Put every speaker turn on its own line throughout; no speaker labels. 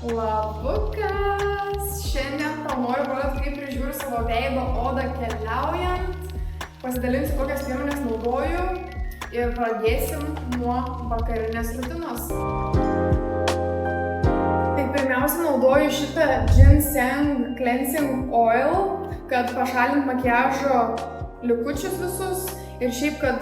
Labukas! Šiandien tau noriu parodyti, kaip prižiūriu savo veido odą keliaujant. Pasidalinsiu, kokias priemonės naudoju ir pradėsim nuo vakarinės rutinos. Tai pirmiausia naudoju šitą Ginseng Cleansing Oil, kad pašalint makiažo likučius visus ir šiaip, kad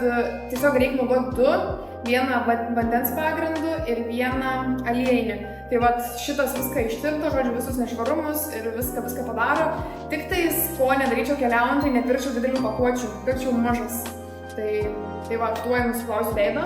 tiesiog reikia naudoti du. Vieną vandens pagrindu ir vieną aliejinį. Tai vat šitas viską ištirto, žodžiu, visus nešvarumus ir viską padaro. Tik tais, ko nedaryčiau keliaujant, tai nepirkčiau didelių pakuočių, pirkčiau mažas. Tai va, tuoj nusiplausiu veidą.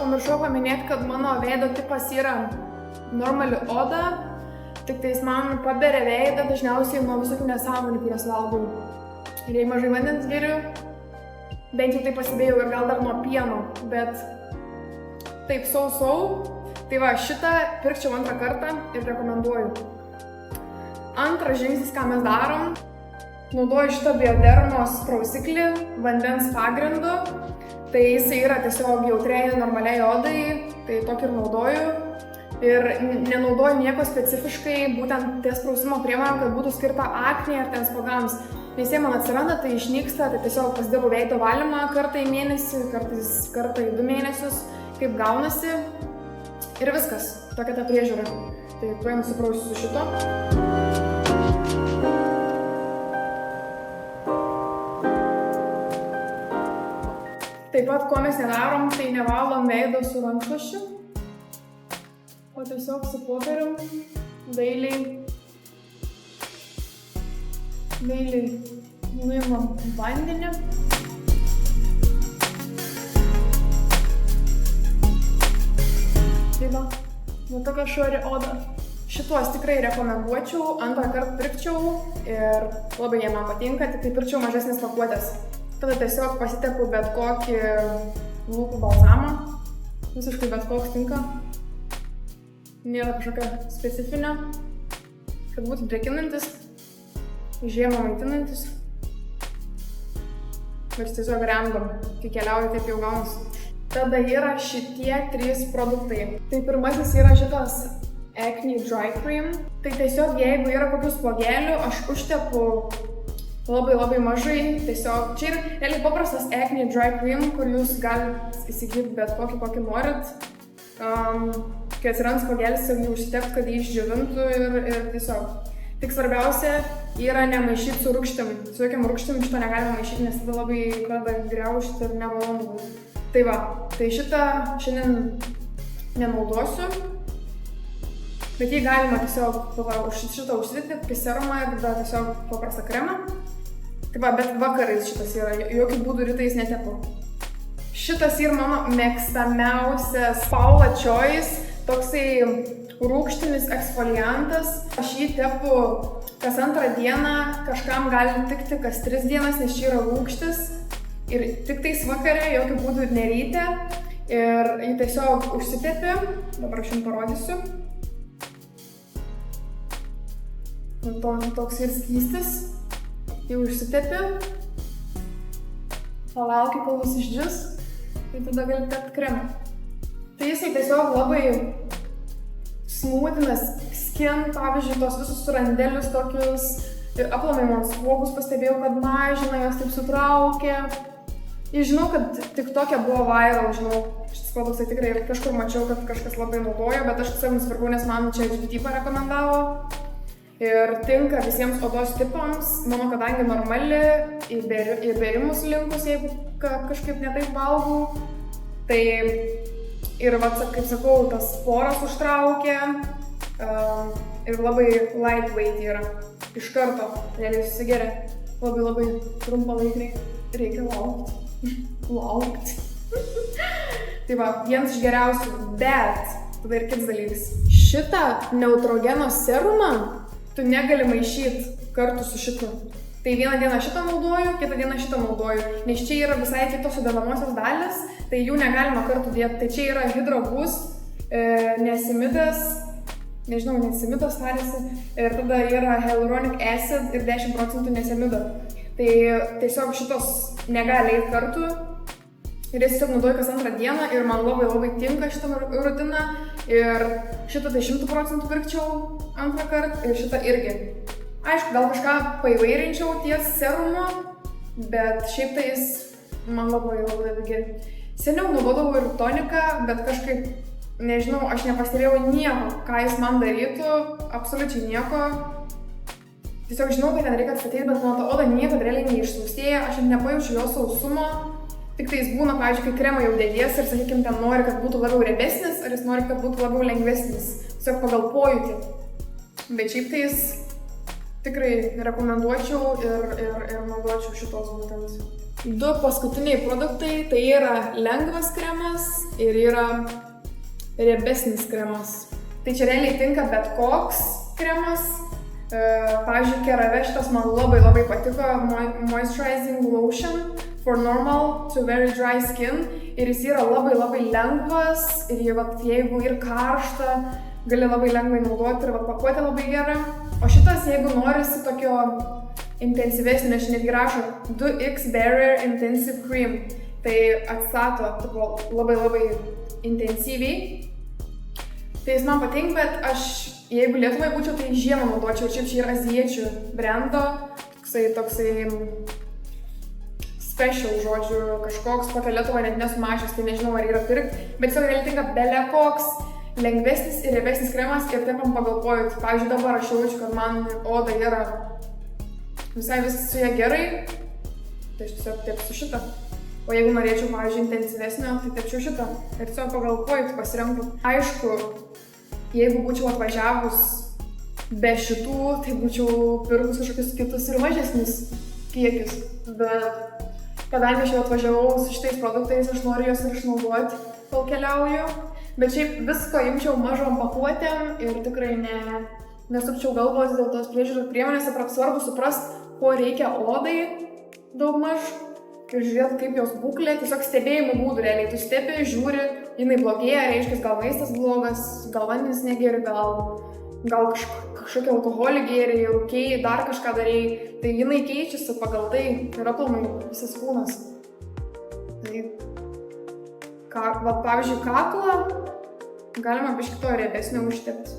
Pamiršau paminėti, kad mano veido tipas yra normali oda, tik tais man paberia veidą dažniausiai nuo visokių nesąmonių, kurias valgau. Ir jei mažai vandens geriu, bent jau tai pasibėjau ir gal dar nuo pieno, bet taip sau. Tai va, šitą pirkčiau antrą kartą ir rekomenduoju. Antras žingsnis, ką mes darom, naudoju šitą Biodermos prausiklį vandens pagrindu. Tai jisai yra tiesiog jautriai normaliai odai, tai tokį ir naudoju. Ir nenaudoju nieko specifiškai, būtent ties prausimo priemonėm, kad būtų skirta aknei ar ten spuogams. Nes jie man atsiranda, tai išnyksta, tai tiesiog pasidarau veido valymą kartą į mėnesį, kartais kartą į 2 mėnesius, kaip gaunasi. Ir viskas, tokia ta priežiūra. Tai tuoj nusiprausiu su šito. Taip pat, ko mes nedarom, tai nevalom veido su rankšluosčiu, o tiesiog su popierium dailiai nuimam vandenį. Tai va, nu tokia švari oda. Šituos tikrai rekomenduočiau, antrą kartą pirkčiau ir labai jie man patinka, tik tai pirkčiau mažesnės pakuotės. Tada tiesiog pasitepu bet kokį lūpų balzamą, visiškai bet koks tinka. Nėra kažkokia specifinė, kad būtų drėkinantis, žiemą maitinantis. Ir tiesiog random, kai keliauju, taip jau gaunasi. Tada yra šitie 3 produktai. Tai pirmasis yra šitas Acne Dry Cream. Tai tiesiog jeigu yra kokių spuogėlių, aš užtepu labai mažai, tiesiog čia yra realiai paprastas Acne Dry Cream, kur jūs galite įsigyti bet kokį norit. Kai atsiranda spuogėlis, jį užsitept, kad jį išdžiovintų ir tiesiog. Tik svarbiausia yra nemaišyti su rūgštim. Su jokiam rūgštim šito negalima maišyti, nes tada labai pradeda griaužti ir nemalonu. Tai va, tai šitą šiandien nenaudosiu. Bet jį galima tiesiog šitą užsidėti kaip serumą ir tada tiesiog paprastą kremą. Taip va, bet vakarais šitas yra, jokių būdų rytais netepu. Šitas yra mano mėgstamiausias Paula Choice, toksai rūgštinis eksfoliantas. Aš jį tepu kas 2 dieną, kažkam gali tikti kas 3 dienas, nes čia yra rūgštis. Ir tik tais vakare, jokių būdų neryte. Ir jį tiesiog užsitepi, dabar aš jums parodysiu. Toks ir skystis. Jau užsitepi, palauki, kol jis išdžius, tai tada gali tepti kremą. Tai jisai tiesiog labai smūtinas skin, pavyzdžiui, tos visus surandelius tokius ir aplamai man spuogus pastebėjau, kad mažina, jos taip sutraukia. Ir žinau, kad tik tokia buvo viral, žinau, šitas produktas tai tikrai kažkur mačiau, kad kažkas labai naudojo, bet aš tiesiog nusipirkau, nes man čia HBT parekomendavo. Ir tinka visiems odos tipams, mano kadangi normali, į bėrimus linkus, jeigu kažkaip netaip valgau. Tai ir, kaip sakau, tas poras užtraukia ir labai lightweight yra. Iš karto, realiai susigeria, labai trumpą laiką reikia laukti. Tai va, vienas iš geriausių, bet tada ir kitas dalykas. Šitą Neutrogeno serumą tu negali maišyti kartu su šitu. Tai vieną dieną šitą naudoju, kitą dieną šitą naudoju, nes čia yra visai kitos sudedamosios dalis, tai jų negalima kartu dėti. Tai čia yra Hydro Boost, Niacinamidas, nežinau, nesemidas tariasi, ir tada yra hyaluronic acid ir 10% nesemido. Tai tiesiog šitos negali eiti kartu. Ir jas tiesiog naudoju kas antrą dieną ir man labai tinka šitą rutiną. Ir šitą tai 100% pirkčiau antrą kartą ir šitą irgi. Aišku, gal kažką paįvairinčiau ties serumu, bet šiaip tai jis man labai geri. Seniau naudodavau ir toniką, bet kažkaip, nežinau, aš nepastebėjau nieko, ką jis man darytų, absoliučiai nieko. Tiesiog žinau, kad ten reikia atstatyti, bet mano ta oda niekad realiai neišsausėja, aš nepajaučiu jo sausumo. Tik tai jis būna, pavyzdžiui, kai kremą jau dėdies ir, sakykime, ten nori, kad būtų labiau riebesnis, ar jis nori, kad būtų labiau lengvesnis, tiesiog pagal pojūtį. Bet šiaip tai jis tikrai rekomenduočiau ir naudočiau šitos būtent. 2 paskutiniai produktai, tai yra lengvas kremas ir yra riebesnis kremas. Tai čia realiai tinka bet koks kremas. Pavyzdžiui, CeraVe šitas man labai patiko, Moisturizing Lotion for normal to very dry skin. Ir jis yra labai lengvas ir jeigu ir karšta, gali labai lengvai naudoti ir pakuotė labai gera. O šitas, jeigu norisi tokio intensyvesnio, aš netgi rašo 2X Barrier Intensive Cream, tai atstato labai intensyviai. Tai jis man patinka, bet aš, jeigu Lietuvai būčiau, tai žiemą naudočiau. Čia yra azijiečių brendo, toksai special, žodžiu, kažkoks, kokią Lietuvą net nesumažęs, tai nežinau, ar yra pirkti, bet tiesiog realiai tinka bele koks lengvesnis ir riebesnis kremas ir taip man pagal pojūtį. Pavyzdžiui, dabar aš jaučiu, kad man oda yra visai viskas su ja gerai, tai aš tiesiog tepsiu šitą. O jeigu norėčiau, pavyzdžiui, intensyvesnio, tai tepčiau šitą ir tiesiog pagal pojūtį pasirenku. Aišku, jeigu būčiau atvažiavus be šitų, tai būčiau pirkus kažkokius kitus ir mažesnius kiekius. Bet kadangi aš jau atvažiavau su šitais produktais, aš noriu juos ir išnaudoti, kol keliauju. Bet šiaip visko imčiau mažom pakuotėm ir tikrai nesukčiau galvos dėl tos priežiūros priemonės. Svarbu suprast, ko reikia odai daugmaž ir žiūrėti, kaip jos būklė. Tiesiog stebėjimų būdų realiai. Tu stebi, žiūri, jinai blogėja, reiškia, gal maistas blogas, gal vandens negeri, gal kažkokį alkoholį gėrį, rūkėjai, dar kažką darėjai. Tai jinai keičiasi pagal tai ir aplamai visas kūnas. Tai, pavyzdžiui, kaklą galima biškį to riebesnio užtepti.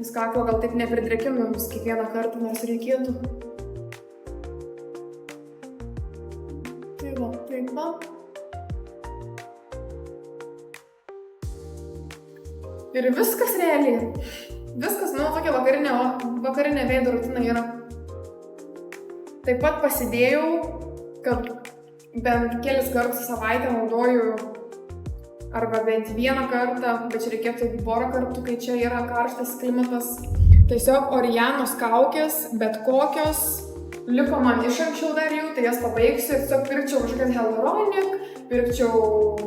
Nes kaklą gal taip nepridrėkinu vis kiekvieną kartą, nors reikėtų. Taip va. Ir viskas realiai. Viskas, tokia vakarinė veido rutina yra. Taip pat pasidėjau, kad bent kelis kartus savaitę naudoju, arba bent vieną kartą, bet čia reikėtų porą kartų, kai čia yra karštas klimatas. Tiesiog Orianos kaukės, bet kokios, liko man iš anksčiau dar jų, tai jas pabaigsiu ir tiesiog pirkčiau kažkokias Hyaluronic, pirkčiau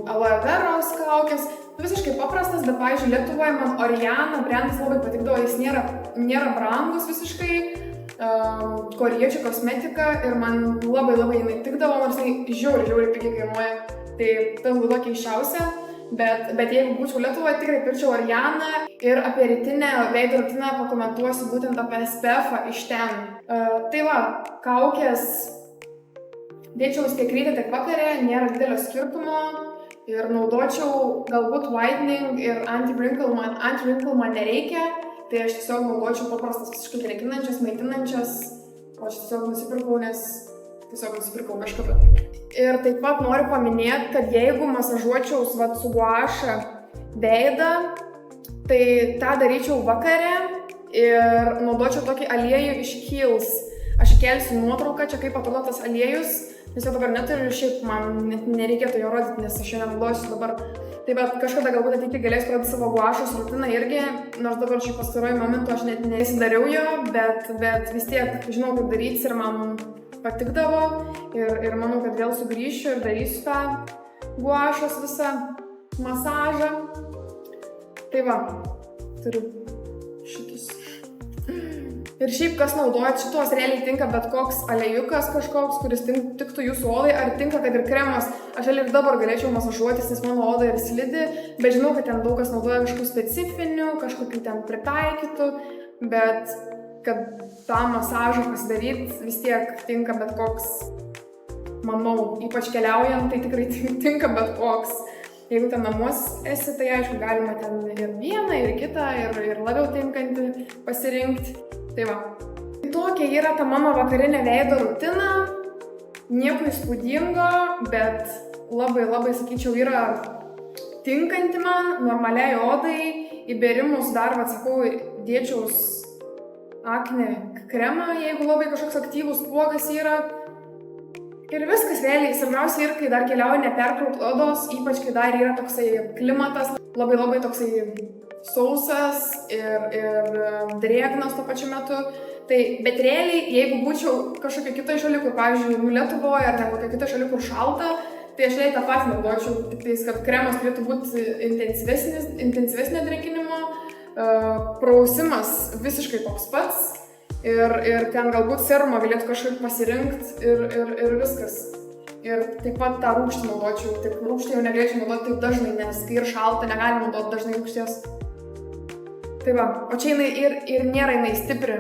Aloe Veros kaukės. Visiškai paprastas, bet, pavyzdžiui, Lietuvoje man Oriana brendas labai patikdavo, jis nėra brangus visiškai, korėjiečių kosmetika ir man labai jinai tikdavo, nors jinai žiauriai pigiai kainuoja, tai tas būtų keisčiausia. Bet jeigu būčiau Lietuvoje, tikrai pirkčiau Orianą ir apie rytinę veido rutiną pakomentuosiu būtent apie SPF-ą iš ten. Tai va, kaukės dėčiau tiek ryte, tiek vakare, nėra didelio skirtumo ir naudočiau galbūt whitening ir anti-wrinkle man nereikia, tai aš tiesiog naudočiau paprastas visiškai drėkinančias, maitinančias, o aš tiesiog nusipirkau kažkada. Ir taip pat noriu paminėti, kad jeigu masažuočiau su guaša veidą, tai tą daryčiau vakare ir naudočiau tokį aliejų iš Kiehl's. Aš įkelsiu nuotrauką, čia kaip atrodo tas aliejus, nes jo dabar neturiu ir šiaip man nereikėtų jo rodyti, nes aš jo nenaudosiu dabar. Tai bet kažkada galbūt ateityje galėsiu pradėti savo guašos rutiną irgi, nors dabar šiaip pastaruoju momentu aš net nesidariau jo, bet vis tiek žinau, kaip daryti ir man patikdavo ir manau, kad vėl sugrįšiu ir darysiu tą guašos visą masažą. Tai va, turiu šitus. Ir šiaip, kas naudojat šitos, realiai tinka bet koks aliejukas kažkoks, kuris tiktų jūsų odai, ar tinka, kad ir kremas. Aš ir dabar galėčiau masažuotis, nes mano oda ir slidi, bet žinau, kad ten daug kas naudoja kažkokių specifinių, kažkokių ten pritaikytų, bet kad tą masažą pasidaryti vis tiek tinka bet koks, manau, ypač keliaujant, tai tikrai tinka bet koks. Jeigu ten namus esi, tai aišku, galima ten ir vieną, ir kitą, ir labiau tinkantį pasirinkti. Tai va. Tokia yra ta mano vakarinė veido rutina. Nieko įspūdingo, bet labai, sakyčiau, yra tinkanti man, normaliai odai. Įbėrimus dar, sakau, dėčiaus akne kremą, jeigu labai kažkoks aktyvus spuogas yra. Ir viskas realiai, svarbiausia ir kai dar keliauja neperkraut odos, ypač kai dar yra toksai klimatas, labai toksai sausas ir drėgnas tuo pačiu metu. Tai, bet realiai, jeigu būčiau kažkokia kita šalia, kur, pavyzdžiui, Lietuvoje ar ne kokia kita šalia, kur šalta, tai aš realiai tą patį naudočiau, tik tais, kad kremas turėtų būti intensyvesnio drėkinimo, prausimas visiškai toks pats. Ir ten galbūt serumą galėtų kažkaip pasirinkti ir viskas. Ir taip pat tą rūgštį naudočiau, tik rūgštį jau negalėčiau naudoti taip dažnai, nes kai ir šalta, negalima naudoti dažnai rūgšties. Tai va, o čia jinai ir nėra jinai stipri.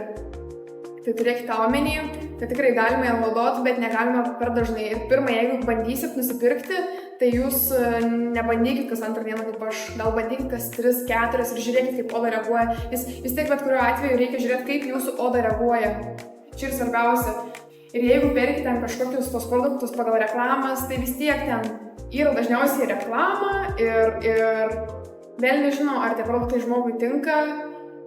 Tai turėkite omeny, tai tikrai galima ją naudoti, bet negalima per dažnai. Ir pirmą, jeigu bandysit nusipirkti, tai jūs nebandykit kas antrą dieną kaip aš, gal bandykit kas 3-4 ir žiūrėkit, kaip oda reaguoja. Vis tiek bet kuriuo atveju reikia žiūrėti, kaip jūsų oda reaguoja. Čia ir svarbiausia. Ir jeigu perkite ten kažkokius tos produktus pagal reklamas, tai vis tiek ten yra dažniausiai reklama ir vėl nežinau, ar tie produktai žmogui tinka,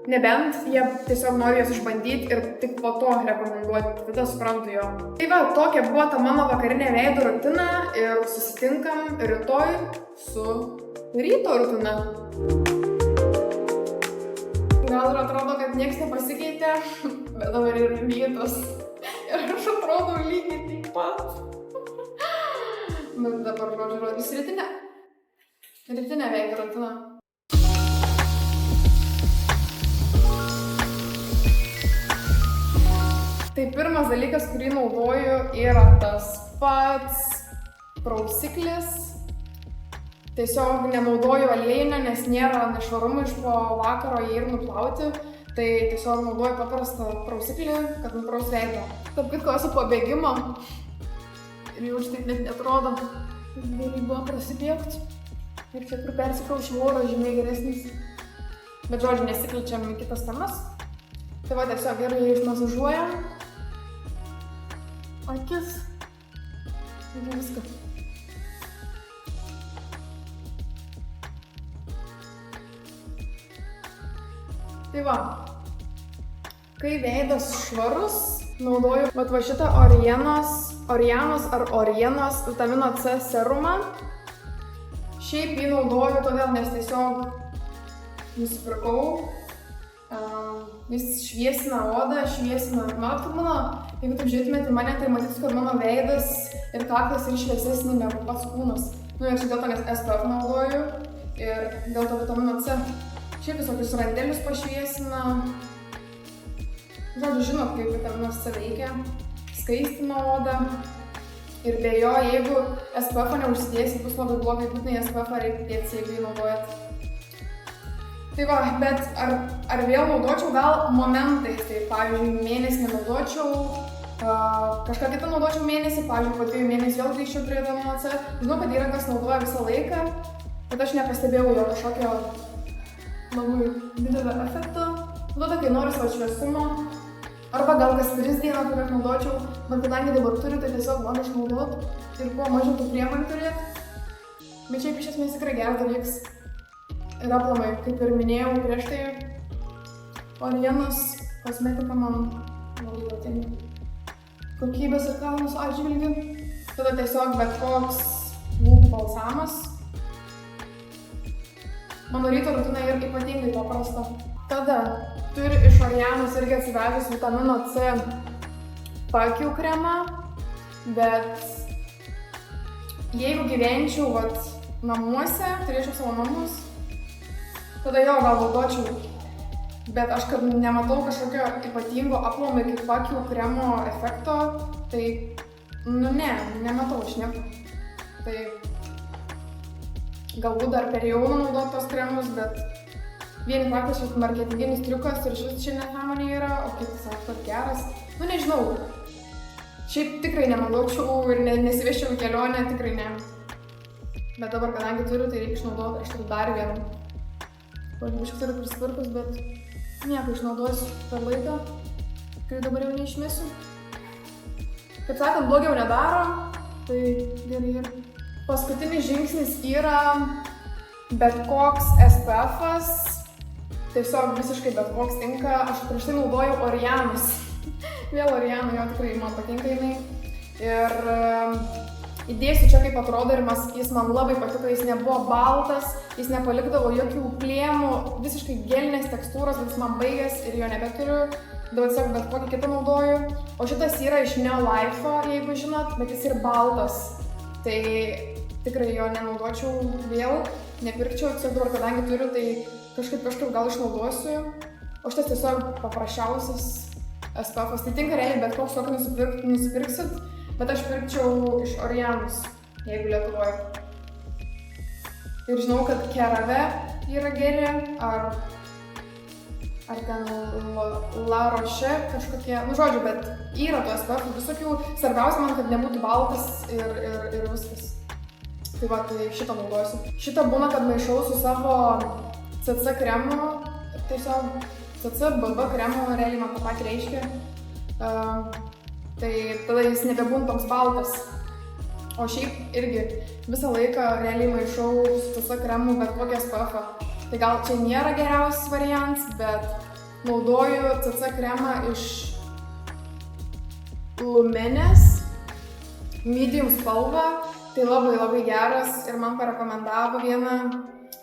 nebent jie tiesiog nori jas išbandyti ir tik po to rekomenduoti, tada suprantu jo. Tai va, tokia buvo ta mano vakarinė veido rutina ir susitinkam rytoj su ryto rutina. Gal ir atrodo, kad nieks nepasikeitė, bet dabar ir rytas. Ir aš atrodau lygiai taip pat. Bet dabar žodžiu, rytinė veido rutina. Tai pirmas dalykas, kurį naudoju, yra tas pats prausiklis. Tiesiog nenaudoju aliejinio, nes nėra nešvarumų iš po vakaro jį ir nuplauti. Tai tiesiog naudoju paprastą prausiklį, kad nupraus veidą. Taip kitko esu po bėgimo ir jau štai net netrodo. Gerai buvo prasibėgti. Ir čia kur persikraušiu oro žymiai geresnis. Bet žodžiu, nesikličiam į kitas temas. Tai va, tiesiog gerai išmasažuojam akis ir viską. Tai va, kai veidas švarus, naudoju va šitą Orienos vitamino C serumą. Šiaip jį naudoju todėl, nes tiesiog nusipirkau. Jis šviesina odą, matot, kad mano, jeigu taip žiūrėtumėte mane, tai matytų, kad mano veidas ir kaklas yra šviesesni negu pats kūnas. Ir čia dėl to, nes SPF naudoju ir dėl to vitamino C. Šiaip visokius randelius pašviesina. Žodžiu, žinot, kaip vitaminas C veikia, skaistina odą. Ir be jo, jeigu SPF neužsidėsi, bus labai blogai, būtinai SPF reikia dėti, jeigu jį naudojat. Tai va, bet ar vėl naudočiau gal momentais, tai pavyzdžiui mėnesį nenaudočiau, kažką kitą naudočiau mėnesį, pavyzdžiui po 2 mėnesių vėl grįžčiau prie vitamino C. Žinau, kad yra kas naudoja visą laiką, bet aš nepastebėjau jo kažkokio labai didelio efekto. Tada, kai noriu savo šviesumo, arba gal kas 3 dieną, kur aš naudočiau, bet kadangi dabar turiu, tai tiesiog noriu išnaudoti ir kuo mažiau tų priemonių turėti. Bet šiaip iš esmės tikrai geras dalykas. Ir aplamai, kaip ir minėjau prieš tai, Orienos kosmetika man labai patinka. Kokybės ir kainos atžvilgiu. Tada tiesiog bet koks lūpų balzamas. Mano ryto rutina yra ypatingai paprasta. Tada turiu iš Orienos irgi atsivežus vitamino C paakių kremą, bet jeigu gyvenčiau namuose, turėčiau savo namus, tada jo gal naudočiau Bet aš kad nematau kažkokio ypatingo aplomai kaip pakių kremo efekto, tai, nematau aš nieko. Tai galbūt dar per jauna naudoti tos kremus, bet vieni faktas šis marketinginis triukas ir šis čia nesąmonė yra, o kiti sako, kad geras. Nežinau. Šiaip tikrai nenaudokčiau ir nesiveščiau į kelionę, tikrai ne. Bet dabar, kadangi turiu, tai reikia išnaudoti, aš turiu dar vieną. Aš turiu prisipirkus, bet nieko išnaudosiu per laiką, kai dabar jau neišmesiu. Kaip sakant, blogiau nedaro, tai gerai. Paskutinis žingsnis yra bet koks SPF-as, tiesiog visiškai bet koks tinka. Aš prieš tai naudoju Orianus. Vėl Orianų, jo tikrai man patinka jinai. Ir įdėsiu čia kaip atrodo ir jis man labai patiko, jis nebuvo baltas, jis nepalikdavo jokių plėmų, visiškai gelinės tekstūros, bet jis man baigęs ir jo nebeturiu. Dabar tiesiog bet kokį kitą naudoju. O šitas yra iš Neolife'o, jeigu žinot, bet jis ir baltas. Tai tikrai jo nenaudočiau vėl, nepirkčiau, tiesiog dabar kadangi turiu, tai kažkaip gal išnaudosiu. O šitas tiesiog paprasčiausias SPF-as, tai tinka realiai bet koks tokį nusipirksit, bet aš pirkčiau iš Orianus, jeigu Lietuvoje. Ir žinau, kad CeraVe yra geri, ar ten La Roche kažkokie, žodžiu, bet yra to SPF-ų visokių. Svarbiausia man, kad nebūtų baltas ir viskas. Tai va, tai šitą naudosiu. Šitą būna, kad maišau su savo CC kremu, tiesiog CC, BB kremu, realiai man tą patį reiškia. Tai tada jis nebebūna toks baltas. O šiaip irgi visą laiką realiai maišau su CC kremu bet kokį SPF-ą. Tai gal čia nėra geriausias variantas, bet naudoju CC kremą iš Luminės, medium spalva. Tai labai geras ir man parekomendavo viena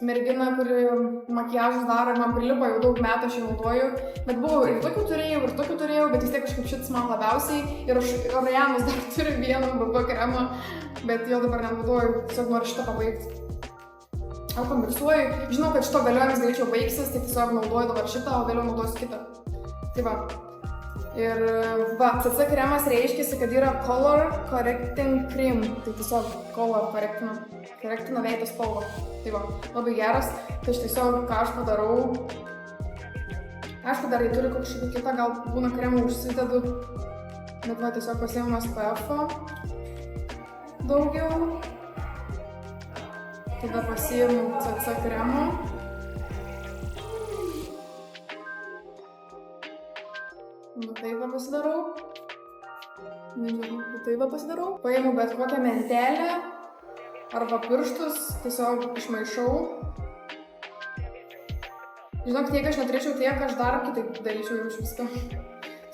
mergina, kuri makiažus daro ir man prilipo jau daug metų, aš jį naudoju. Bet buvau ir tokių turėjau, bet vis tiek kažkaip šitas man labiausiai. Ir aš Orianus dar turiu vieną BB kremą, bet jo dabar nenaudoju, tiesiog noriu šitą pabaigti. Aš konversuoju, žinau, kad šito galiojimas greičiau baigsis, tai tiesiog naudoju dabar šitą, o vėliau naudosiu kitą. Tai va. Ir va, CC kremas reiškia, kad yra Color Correcting Cream, tai tiesiog color korektina veido spalvą. Tai va, labai geras, tai aš tiesiog ką aš padarau. Aišku, dar jei turi kažkokį kitą, gal būna kremą užsidedu, bet va, tiesiog pasiimu SPF-o daugiau. Tada pasiimu CC kremą. Taip pasidarau. Nežinau, taip pasidarau. Paimu bet kokią mentelę arba pirštus, tiesiog išmaišau. Žinok, tiek aš neturėčiau, tiek aš dar kitaip daryčiau ir už viską.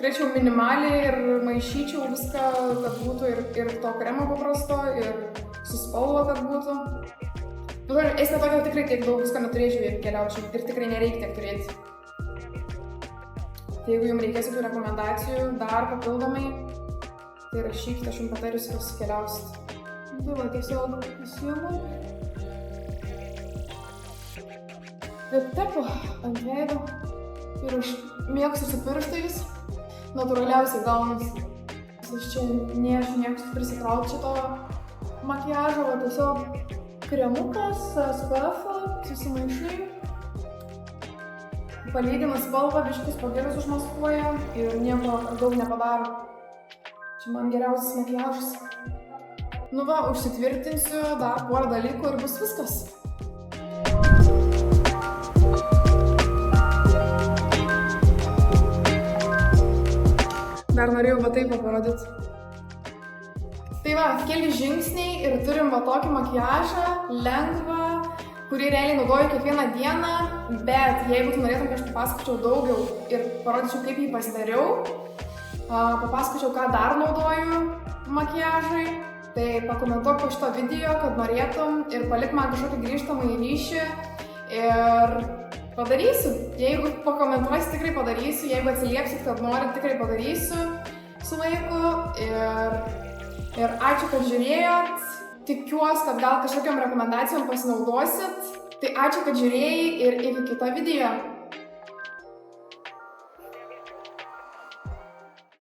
Turėčiau minimaliai ir maišyčiau viską, kad būtų ir to kremo paprasto, ir su spalva, kad būtų. Esmė tokia, tikrai tiek daug visko neturėčiau, jeigu keliaučiau, ir tikrai nereikia tiek turėti. Jeigu jums reikės tų rekomendacijų dar papildomai, tai rašykite, aš jums patarysiu, kas keliausit. Tai va, tiesiog pasiimu. Ir tepu ant veido. Ir aš mėgstu su pirštais. Natūraliausiai gaunasi. Aš čia mėgstu prisikrauti šito makiažo, va tiesiog kremukas, SPF-ą, susimaišai. Palygina spalvą, biškis pagėlius užmaskuoja ir nieko daug nepadaro. Čia man geriausias makiažas. Nu va, užsitvirtinsiu dar porą dalykų ir bus viskas. Dar norėjau va taip parodyti. Tai va, keli žingsniai ir turim va tokį makiažą, lengvą, kurį realiai naudoju kiekvieną dieną, bet jeigu tu norėtum, kad aš papasakočiau daugiau ir parodyčiau, kaip jį pasidariau, papasakočiau, ką dar naudoju makiažui, tai pakomentuok po šito video, kad norėtum ir palik man kažkokį grįžtamąjį ryšį ir padarysiu. Jeigu pakomentuosi, tikrai padarysiu, jeigu atsiliepsit, kad norit, tikrai padarysiu su laiku ir ačiū, kad žiūrėjot. Tikiuosi, kad gal kažkokiam rekomendacijom pasinaudosit. Tai ačiū, kad žiūrėjai ir iki kito video.